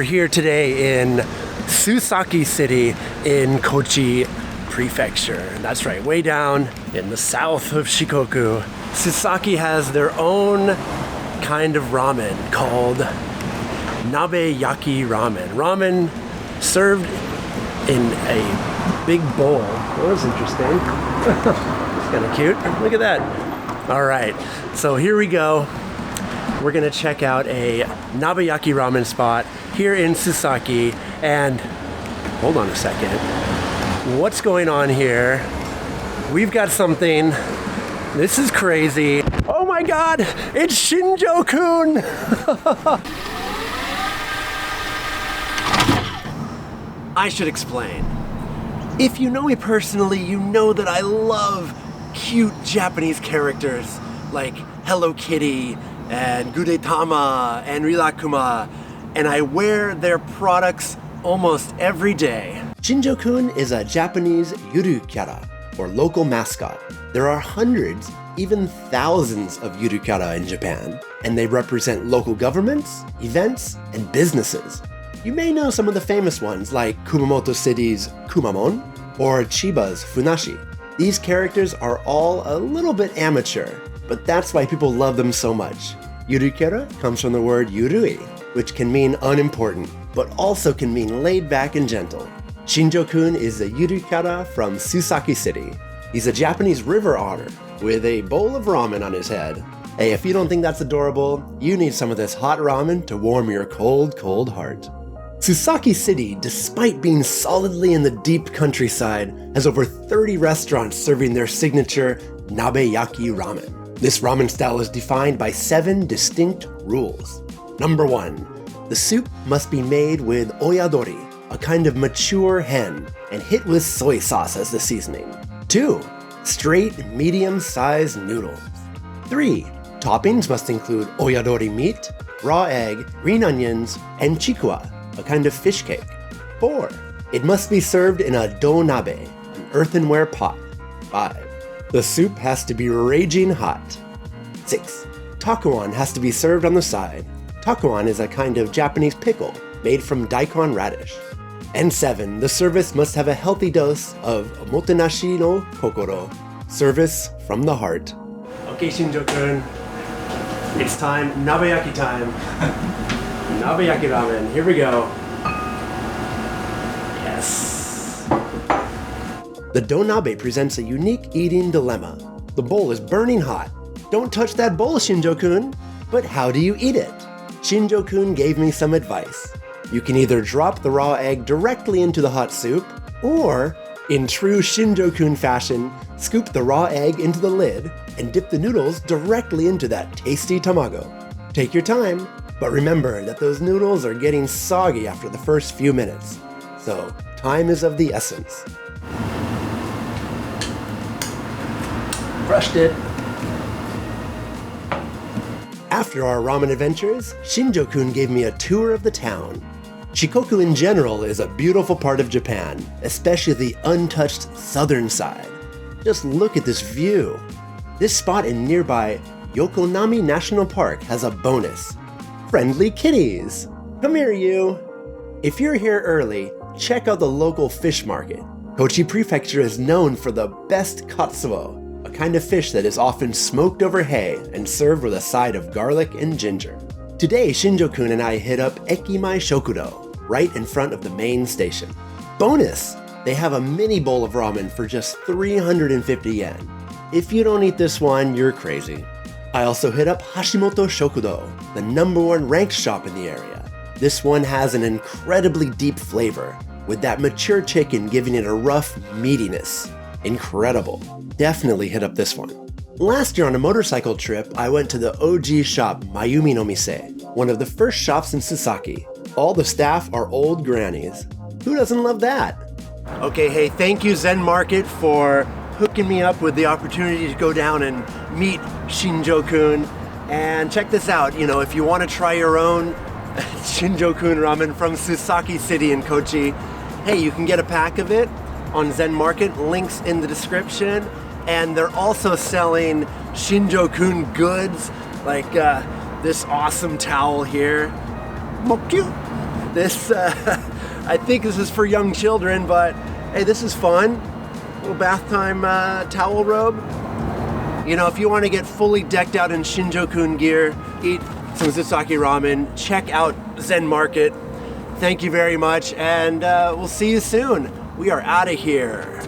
We're here today in Susaki City in Kochi Prefecture. That's right, way down in the south of Shikoku. Susaki has their own kind of ramen called Nabeyaki Ramen. Ramen served in a big bowl. That was interesting. It's kind of cute. Look at that. All right, so here we go. We're gonna check out a Nabeyaki Ramen spot here in Susaki. And hold on a second. What's going on here? We've got something. This is crazy. Oh my God, it's Shinjokun. I should explain. If you know me personally, you know that I love cute Japanese characters like Hello Kitty and Gudetama and Rilakkuma, and I wear their products almost every day. Shinjokun is a Japanese yuru kara, or local mascot. There are hundreds, even thousands of yuru kara in Japan, and they represent local governments, events, and businesses. You may know some of the famous ones like Kumamoto City's Kumamon or Chiba's Funashi. These characters are all a little bit amateur, but that's why people love them so much. Yurukera comes from the word yurui, which can mean unimportant, but also can mean laid back and gentle. Shinjo-kun is a yurukera from Susaki City. He's a Japanese river otter with a bowl of ramen on his head. Hey, if you don't think that's adorable, you need some of this hot ramen to warm your cold, cold heart. Susaki City, despite being solidly in the deep countryside, has over 30 restaurants serving their signature Nabeyaki Ramen. This ramen style is defined by 7 distinct rules. Number 1, the soup must be made with oyadori, a kind of mature hen, and hit with soy sauce as the seasoning. 2, straight medium-sized noodles. 3, toppings must include oyadori meat, raw egg, green onions, and chikua, a kind of fish cake. 4, it must be served in a do-nabe, an earthenware pot. 5, the soup has to be raging hot. 6, takuan has to be served on the side. Takuan is a kind of Japanese pickle made from daikon radish. And 7, the service must have a healthy dose of omotenashi no kokoro, service from the heart. Okay, Shinjo-kun, it's time, nabeyaki time. Nabeyaki ramen, here we go. Yes. The donabe presents a unique eating dilemma. The bowl is burning hot. Don't touch that bowl, Shinjo-kun. But how do you eat it? Shinjo-kun gave me some advice. You can either drop the raw egg directly into the hot soup, or, in true Shinjo-kun fashion, scoop the raw egg into the lid and dip the noodles directly into that tasty tamago. Take your time, but remember that those noodles are getting soggy after the first few minutes. So, time is of the essence. Crushed it. After our ramen adventures, Shinjo-kun gave me a tour of the town. Shikoku in general is a beautiful part of Japan, especially the untouched southern side. Just look at this view. This spot in nearby Yokonami National Park has a bonus. Friendly kitties! Come here, you! If you're here early, check out the local fish market. Kochi Prefecture is known for the best katsuo, a kind of fish that is often smoked over hay and served with a side of garlic and ginger. Today, Shinjo-kun and I hit up Ekimai Shokudo, right in front of the main station. Bonus! They have a mini bowl of ramen for just 350 yen. If you don't eat this one, you're crazy. I also hit up Hashimoto Shokudo, the #1 ranked shop in the area. This one has an incredibly deep flavor, with that mature chicken giving it a rough meatiness. Incredible. Definitely hit up this one. Last year on a motorcycle trip, I went to the OG shop Mayumi no Mise, one of the first shops in Susaki. All the staff are old grannies. Who doesn't love that? Okay, hey, thank you Zen Market for hooking me up with the opportunity to go down and meet Shinjo-kun. And check this out, if you want to try your own Shinjo-kun ramen from Susaki City in Kochi, hey, you can get a pack of it on Zen Market, links in the description. And they're also selling Shinjo-kun goods, like this awesome towel here. Mokyu. This, I think this is for young children, but hey, this is fun. Little bath time towel robe. You know, if you want to get fully decked out in Shinjokun gear, eat some Susaki Ramen, check out Zen Market. Thank you very much, and we'll see you soon. We are out of here.